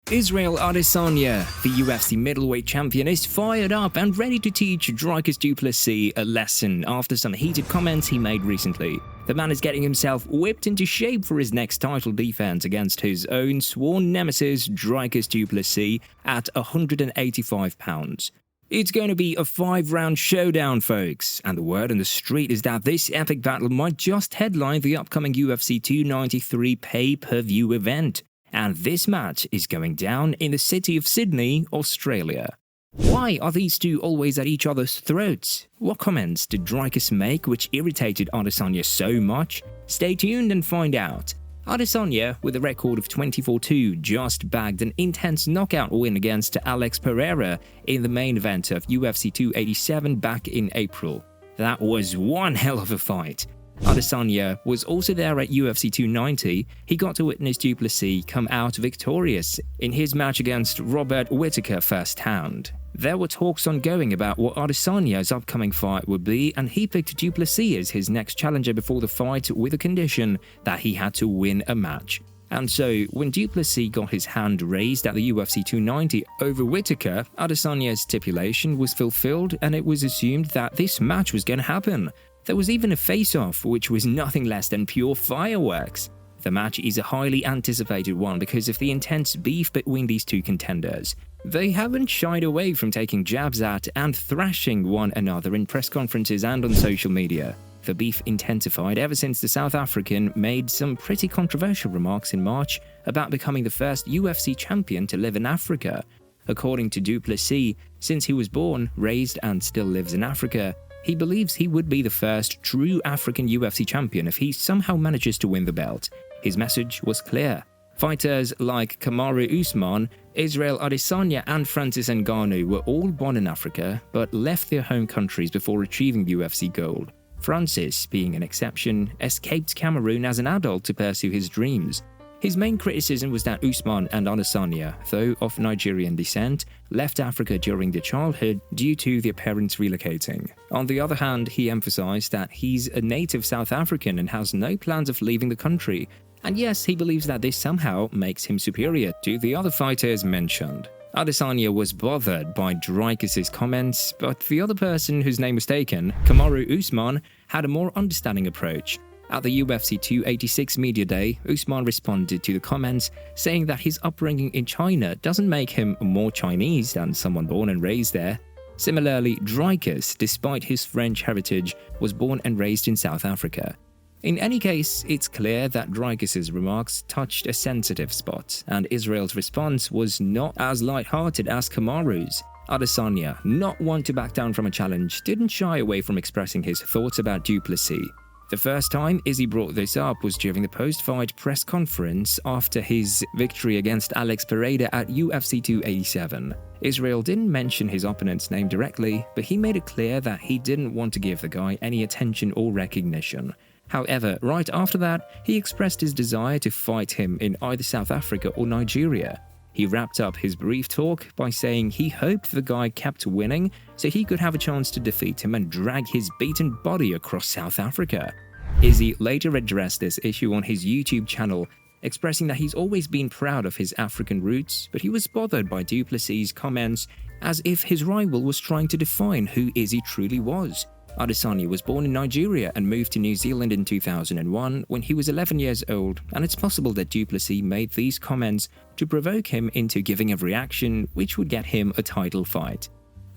Israel Adesanya, the UFC middleweight champion, is fired up and ready to teach Dricus Du Plessis a lesson after some heated comments he made recently. The man is getting himself whipped into shape for his next title defense against his own sworn nemesis Dricus Du Plessis at 185 pounds. It's going to be a 5-round showdown, folks, and the word on the street is that this epic battle might just headline the upcoming UFC 293 pay-per-view event. And this match is going down in the city of Sydney, Australia. Why are these two always at each other's throats? What comments did Dricus make which irritated Adesanya so much? Stay tuned and find out. Adesanya, with a record of 24-2, just bagged an intense knockout win against Alex Pereira in the main event of UFC 287 back in April. That was one hell of a fight. Adesanya was also there at UFC 290. He got to witness Du Plessis come out victorious in his match against Robert Whittaker firsthand. There were talks ongoing about what Adesanya's upcoming fight would be, and he picked Du Plessis as his next challenger before the fight with a condition that he had to win a match. And so, when Du Plessis got his hand raised at the UFC 290 over Whittaker, Adesanya's stipulation was fulfilled and it was assumed that this match was going to happen. There was even a face-off, which was nothing less than pure fireworks. The match is a highly anticipated one because of the intense beef between these two contenders. They haven't shied away from taking jabs at and thrashing one another in press conferences and on social media. The beef intensified ever since the South African made some pretty controversial remarks in March about becoming the first UFC champion to live in Africa. According to Du Plessis, since he was born, raised and still lives in Africa, he believes he would be the first true African UFC champion if he somehow manages to win the belt. His message was clear. Fighters like Kamaru Usman, Israel Adesanya and Francis Ngannou were all born in Africa but left their home countries before achieving UFC gold. Francis, being an exception, escaped Cameroon as an adult to pursue his dreams. His main criticism was that Usman and Adesanya, though of Nigerian descent, left Africa during their childhood due to their parents relocating. On the other hand, he emphasized that he's a native South African and has no plans of leaving the country. And yes, he believes that this somehow makes him superior to the other fighters mentioned. Adesanya was bothered by Dricus' comments, but the other person whose name was taken, Kamaru Usman, had a more understanding approach. At the UFC 286 Media Day, Usman responded to the comments, saying that his upbringing in China doesn't make him more Chinese than someone born and raised there. Similarly, Dricus, despite his French heritage, was born and raised in South Africa. In any case, it's clear that Dricus' remarks touched a sensitive spot, and Israel's response was not as light-hearted as Kamaru's. Adesanya, not one to back down from a challenge, didn't shy away from expressing his thoughts about Du Plessis. The first time Izzy brought this up was during the post-fight press conference after his victory against Alex Pereira at UFC 287. Israel didn't mention his opponent's name directly, but he made it clear that he didn't want to give the guy any attention or recognition. However, right after that, he expressed his desire to fight him in either South Africa or Nigeria. He wrapped up his brief talk by saying he hoped the guy kept winning so he could have a chance to defeat him and drag his beaten body across South Africa. Izzy later addressed this issue on his YouTube channel, expressing that he's always been proud of his African roots, but he was bothered by Du Plessis' comments as if his rival was trying to define who Izzy truly was. Adesanya was born in Nigeria and moved to New Zealand in 2001 when he was 11 years old, and it's possible that Du Plessis made these comments to provoke him into giving a reaction which would get him a title fight.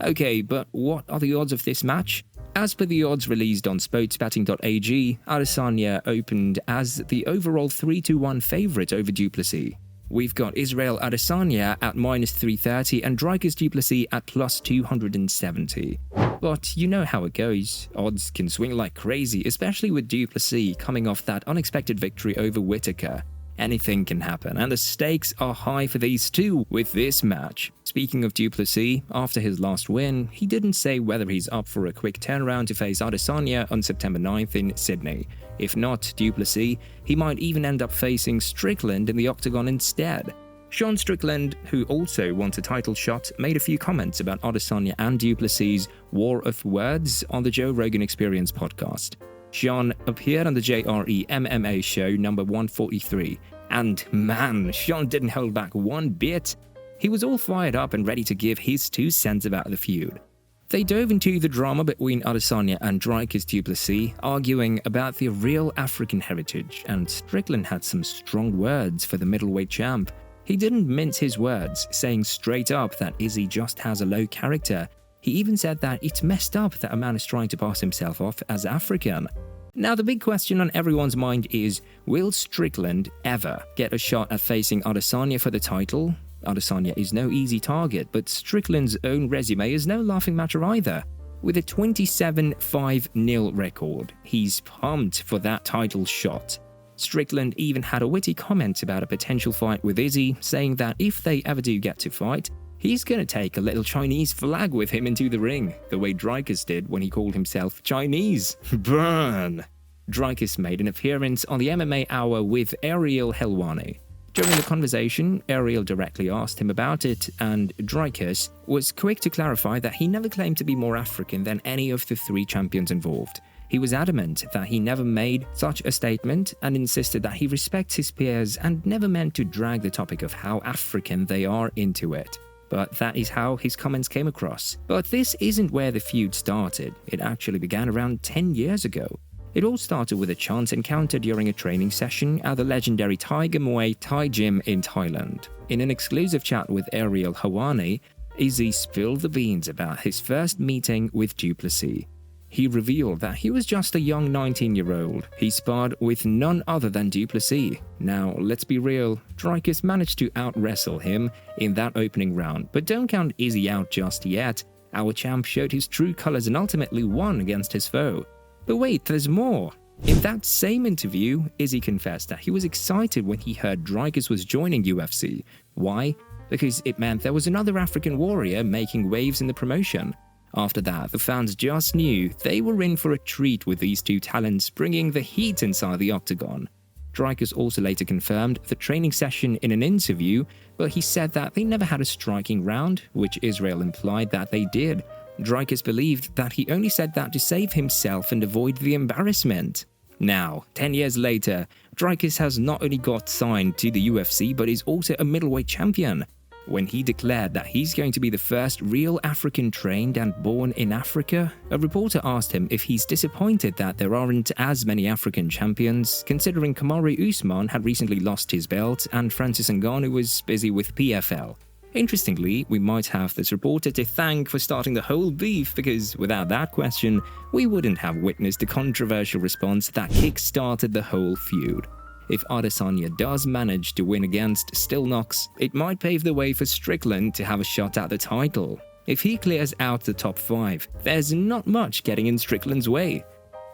Okay, but what are the odds of this match? As per the odds released on sportsbetting.ag, Adesanya opened as the overall 3-1 favorite over Du Plessis. We've got Israel Adesanya at -330 and Dricus Du Plessis at +270. But you know how it goes. Odds can swing like crazy, especially with Du Plessis coming off that unexpected victory over Whittaker. Anything can happen, and the stakes are high for these two with this match. Speaking of Du Plessis, after his last win, he didn't say whether he's up for a quick turnaround to face Adesanya on September 9th in Sydney. If not Du Plessis, he might even end up facing Strickland in the octagon instead. Sean Strickland, who also wants a title shot, made a few comments about Adesanya and Du Plessis' war of words on the Joe Rogan Experience podcast. Sean appeared on the JRE MMA show number 143 And man, Sean didn't hold back one bit. He was all fired up and ready to give his 2 cents about the feud. They dove into the drama between Adesanya and Dricus Du Plessis, arguing about the real African heritage, and Strickland had some strong words for the middleweight champ. He didn't mince his words, saying straight up that Izzy just has a low character. He even said that it's messed up that a man is trying to pass himself off as African. Now the big question on everyone's mind is, will Strickland ever get a shot at facing Adesanya for the title? Adesanya is no easy target, but Strickland's own resume is no laughing matter either. With a 27-5-0 record, he's pumped for that title shot. Strickland even had a witty comment about a potential fight with Izzy, saying that if they ever do get to fight, he's gonna take a little Chinese flag with him into the ring, the way Dricus did when he called himself Chinese. Burn! Dricus made an appearance on the MMA Hour with Ariel Helwani. During the conversation, Ariel directly asked him about it, and Dricus was quick to clarify that he never claimed to be more African than any of the 3 champions involved. He was adamant that he never made such a statement and insisted that he respects his peers and never meant to drag the topic of how African they are into it. But that is how his comments came across. But this isn't where the feud started. It actually began around 10 years ago. It all started with a chance encounter during a training session at the legendary Tiger Muay Thai gym in Thailand. In an exclusive chat with Ariel Helwani, Izzy spilled the beans about his first meeting with Du Plessis. He revealed that he was just a young 19-year-old. He sparred with none other than Du Plessis. Now, let's be real, Dricus managed to out-wrestle him in that opening round, but don't count Izzy out just yet. Our champ showed his true colors and ultimately won against his foe. But wait, there's more. In that same interview, Izzy confessed that he was excited when he heard Dricus was joining UFC. Why? Because it meant there was another African warrior making waves in the promotion. After that, the fans just knew they were in for a treat with these 2 talents bringing the heat inside the octagon. Dricus also later confirmed the training session in an interview, but he said that they never had a striking round, which Israel implied that they did. Dricus believed that he only said that to save himself and avoid the embarrassment. Now, 10 years later, Dricus has not only got signed to the UFC but is also a middleweight champion. When he declared that he's going to be the first real African trained and born in Africa, a reporter asked him if he's disappointed that there aren't as many African champions, considering Kamaru Usman had recently lost his belt and Francis Ngannou was busy with PFL. Interestingly, we might have this reporter to thank for starting the whole beef, because without that question, we wouldn't have witnessed the controversial response that kick-started the whole feud. If Adesanya does manage to win against Stillnox, it might pave the way for Strickland to have a shot at the title. If he clears out the top 5, there's not much getting in Strickland's way.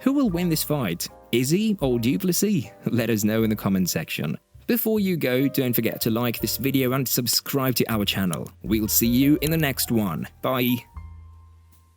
Who will win this fight? Izzy or Du Plessis? Let us know in the comment section. Before you go, don't forget to like this video and subscribe to our channel. We'll see you in the next one. Bye!